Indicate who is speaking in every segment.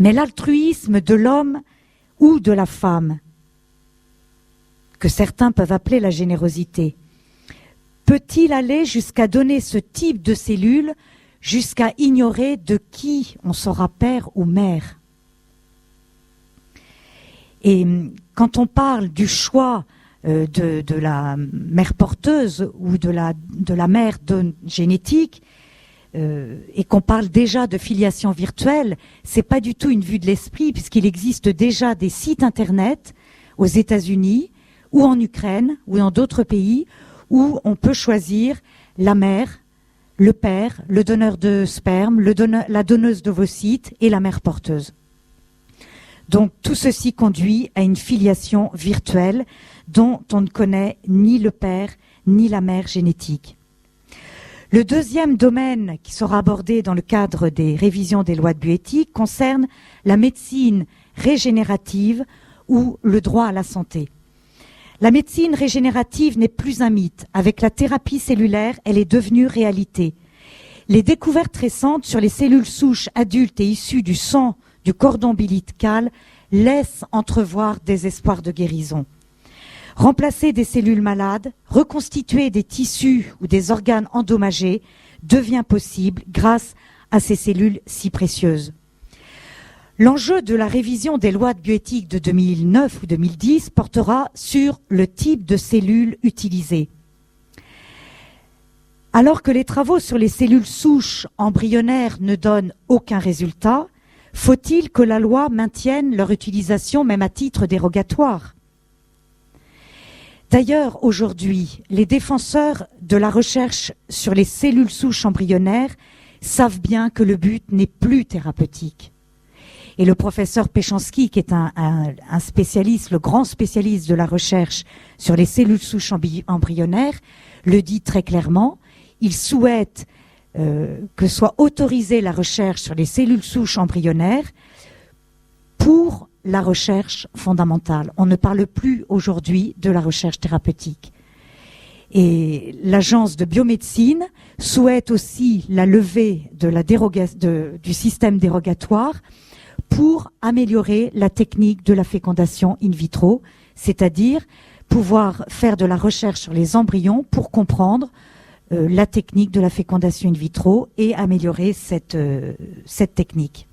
Speaker 1: Mais l'altruisme de l'homme ou de la femme, que certains peuvent appeler la générosité, peut-il aller jusqu'à donner ce type de cellules, jusqu'à ignorer de qui on sera père ou mère? Et quand on parle du choix de la mère porteuse ou de la mère génétique, et qu'on parle déjà de filiation virtuelle, c'est pas du tout une vue de l'esprit, puisqu'il existe déjà des sites internet aux États-Unis ou en Ukraine ou dans d'autres pays où on peut choisir la mère, le père, le donneur de sperme, la donneuse d'ovocytes et la mère porteuse. Donc tout ceci conduit à une filiation virtuelle dont on ne connaît ni le père ni la mère génétique. Le deuxième domaine qui sera abordé dans le cadre des révisions des lois de bioéthique concerne la médecine régénérative ou le droit à la santé. La médecine régénérative n'est plus un mythe. Avec la thérapie cellulaire, elle est devenue réalité. Les découvertes récentes sur les cellules souches adultes et issues du sang du cordon ombilical laissent entrevoir des espoirs de guérison. Remplacer des cellules malades, reconstituer des tissus ou des organes endommagés devient possible grâce à ces cellules si précieuses. L'enjeu de la révision des lois de bioéthique de 2009 ou 2010 portera sur le type de cellules utilisées. Alors que les travaux sur les cellules souches embryonnaires ne donnent aucun résultat, faut-il que la loi maintienne leur utilisation même à titre dérogatoire? D'ailleurs, aujourd'hui, les défenseurs de la recherche sur les cellules souches embryonnaires savent bien que le but n'est plus thérapeutique. Et le professeur Péchanski, qui est un spécialiste, le grand spécialiste de la recherche sur les cellules souches embryonnaires, le dit très clairement. Il souhaite que soit autorisée la recherche sur les cellules souches embryonnaires pour la recherche fondamentale. On ne parle plus aujourd'hui de la recherche thérapeutique. Et l'agence de biomédecine souhaite aussi la levée du système dérogatoire pour améliorer la technique de la fécondation in vitro, c'est-à-dire pouvoir faire de la recherche sur les embryons pour comprendre la technique de la fécondation in vitro et améliorer cette technique.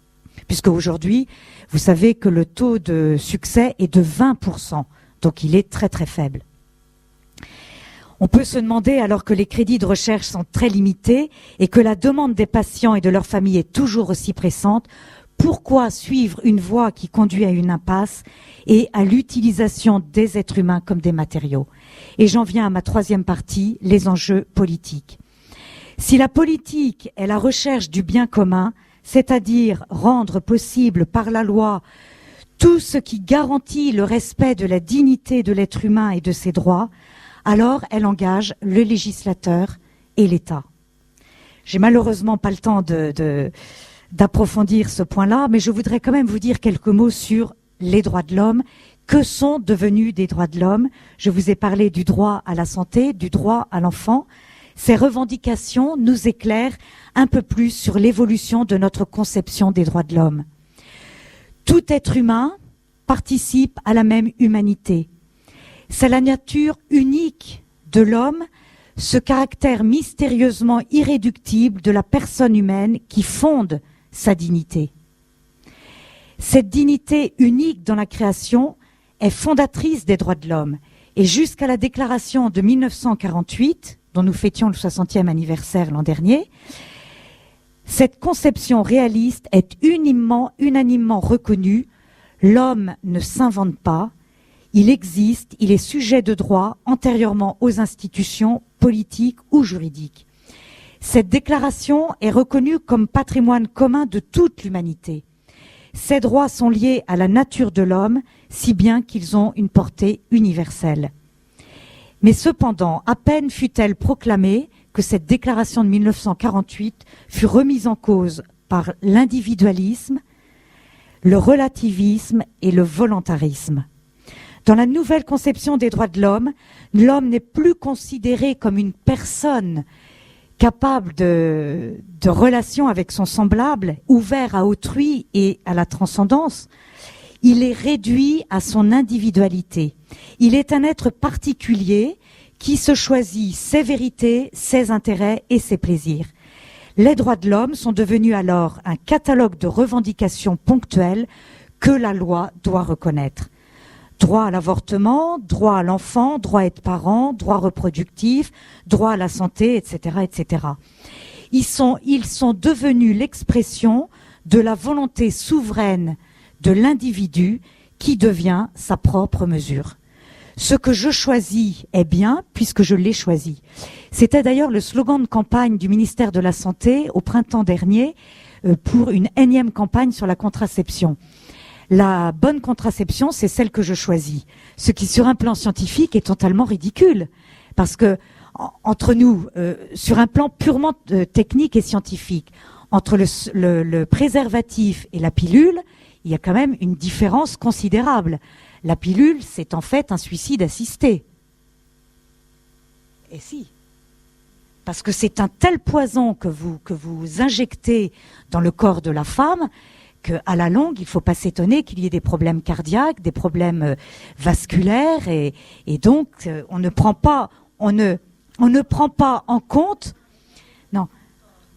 Speaker 1: Puisque aujourd'hui, vous savez que le taux de succès est de 20%, donc il est très très faible. On peut se demander, alors que les crédits de recherche sont très limités et que la demande des patients et de leurs familles est toujours aussi pressante, pourquoi suivre une voie qui conduit à une impasse et à l'utilisation des êtres humains comme des matériaux? Et j'en viens à ma troisième partie, les enjeux politiques. Si la politique est la recherche du bien commun, c'est-à-dire rendre possible par la loi tout ce qui garantit le respect de la dignité de l'être humain et de ses droits, alors elle engage le législateur et l'État. J'ai malheureusement pas le temps d'approfondir ce point-là, mais je voudrais quand même vous dire quelques mots sur les droits de l'homme. Que sont devenus des droits de l'homme? Je vous ai parlé du droit à la santé, du droit à l'enfant. Ces revendications nous éclairent un peu plus sur l'évolution de notre conception des droits de l'homme. Tout être humain participe à la même humanité. C'est la nature unique de l'homme, ce caractère mystérieusement irréductible de la personne humaine qui fonde sa dignité. Cette dignité unique dans la création est fondatrice des droits de l'homme. Et jusqu'à la déclaration de 1948, dont nous fêtions le 60e anniversaire l'an dernier, cette conception réaliste est unanimement reconnue. L'homme ne s'invente pas, il existe, il est sujet de droit antérieurement aux institutions politiques ou juridiques. Cette déclaration est reconnue comme patrimoine commun de toute l'humanité. Ces droits sont liés à la nature de l'homme, si bien qu'ils ont une portée universelle. Mais cependant, à peine fut-elle proclamée que cette déclaration de 1948 fut remise en cause par l'individualisme, le relativisme et le volontarisme. Dans la nouvelle conception des droits de l'homme, l'homme n'est plus considéré comme une personne capable de relation avec son semblable, ouvert à autrui et à la transcendance, il est réduit à son individualité. Il est un être particulier qui se choisit ses vérités, ses intérêts et ses plaisirs. Les droits de l'homme sont devenus alors un catalogue de revendications ponctuelles que la loi doit reconnaître. Droit à l'avortement, droit à l'enfant, droit à être parent, droit reproductif, droit à la santé, etc., etc. Ils sont devenus l'expression de la volonté souveraine de l'individu qui devient sa propre mesure. Ce que je choisis est bien puisque je l'ai choisi. C'était d'ailleurs le slogan de campagne du ministère de la Santé au printemps dernier pour une énième campagne sur la contraception. La bonne contraception, c'est celle que je choisis. Ce qui, sur un plan scientifique, est totalement ridicule. Parce que, entre nous, sur un plan purement technique et scientifique, entre le préservatif et la pilule, il y a quand même une différence considérable. La pilule, c'est en fait un suicide assisté. Et si. Parce que c'est un tel poison que vous injectez dans le corps de la femme qu'à la longue, il ne faut pas s'étonner qu'il y ait des problèmes cardiaques, des problèmes vasculaires, et donc on ne prend pas en compte, non,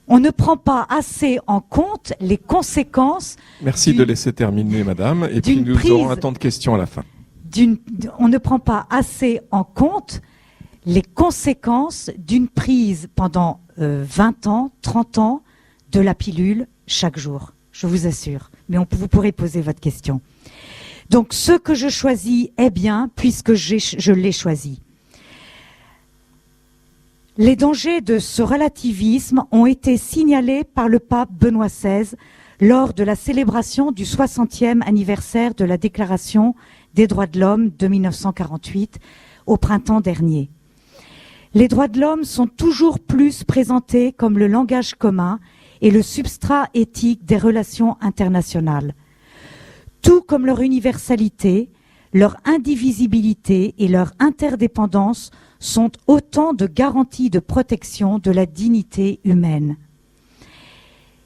Speaker 1: on ne prend pas assez en compte les conséquences.
Speaker 2: Merci de laisser terminer, madame, et puis nous aurons un temps de questions à la fin.
Speaker 1: On ne prend pas assez en compte les conséquences d'une prise pendant 20 ans, 30 ans de la pilule chaque jour. Je vous assure. Mais vous pourrez poser votre question. Donc, ce que je choisis est bien puisque je l'ai choisi. Les dangers de ce relativisme ont été signalés par le pape Benoît XVI lors de la célébration du 60e anniversaire de la Déclaration des droits de l'homme de 1948 au printemps dernier. Les droits de l'homme sont toujours plus présentés comme le langage commun et le substrat éthique des relations internationales. Tout comme leur universalité, leur indivisibilité et leur interdépendance sont autant de garanties de protection de la dignité humaine.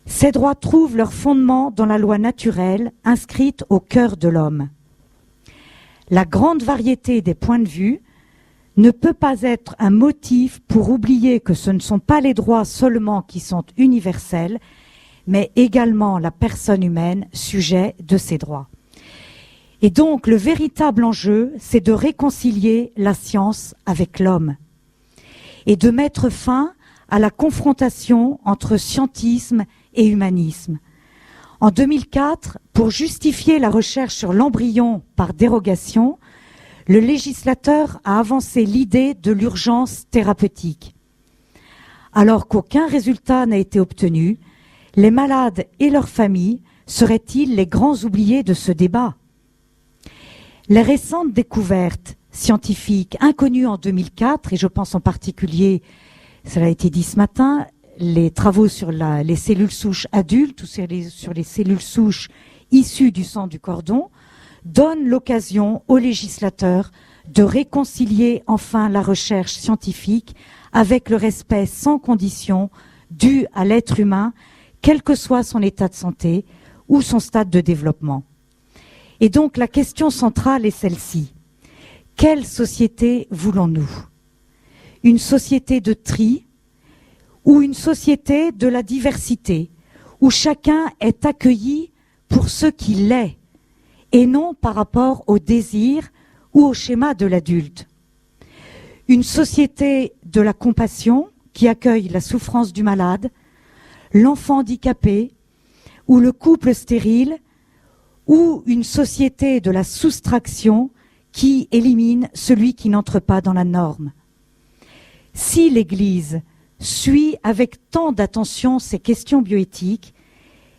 Speaker 1: Ces droits trouvent leur fondement dans la loi naturelle inscrite au cœur de l'homme. La grande variété des points de vue ne peut pas être un motif pour oublier que ce ne sont pas les droits seulement qui sont universels, mais également la personne humaine sujet de ces droits. Et donc, le véritable enjeu, c'est de réconcilier la science avec l'homme et de mettre fin à la confrontation entre scientisme et humanisme. En 2004, pour justifier la recherche sur l'embryon par dérogation, le législateur a avancé l'idée de l'urgence thérapeutique. Alors qu'aucun résultat n'a été obtenu, les malades et leurs familles seraient-ils les grands oubliés de ce débat ? Les récentes découvertes scientifiques inconnues en 2004, et je pense en particulier, cela a été dit ce matin, les travaux sur les cellules souches adultes ou sur les cellules souches issues du sang du cordon, donnent l'occasion aux législateurs de réconcilier enfin la recherche scientifique avec le respect sans condition dû à l'être humain, quel que soit son état de santé ou son stade de développement. Et donc la question centrale est celle-ci. Quelle société voulons-nous ? Une société de tri ou une société de la diversité, où chacun est accueilli pour ce qu'il est, et non par rapport au désir ou au schéma de l'adulte. Une société de la compassion qui accueille la souffrance du malade, l'enfant handicapé ou le couple stérile, ou une société de la soustraction qui élimine celui qui n'entre pas dans la norme. Si l'Église suit avec tant d'attention ces questions bioéthiques,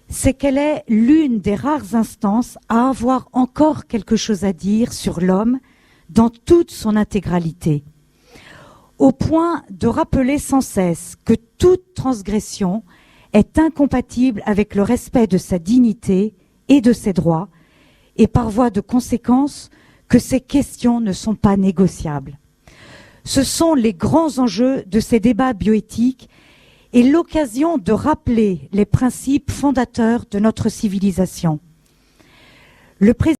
Speaker 1: c'est qu'elle est l'une des rares instances à avoir encore quelque chose à dire sur l'homme dans toute son intégralité, au point de rappeler sans cesse que toute transgression est incompatible avec le respect de sa dignité et de ses droits, et par voie de conséquence que ces questions ne sont pas négociables. Ce sont les grands enjeux de ces débats bioéthiques est l'occasion de rappeler les principes fondateurs de notre civilisation. Le président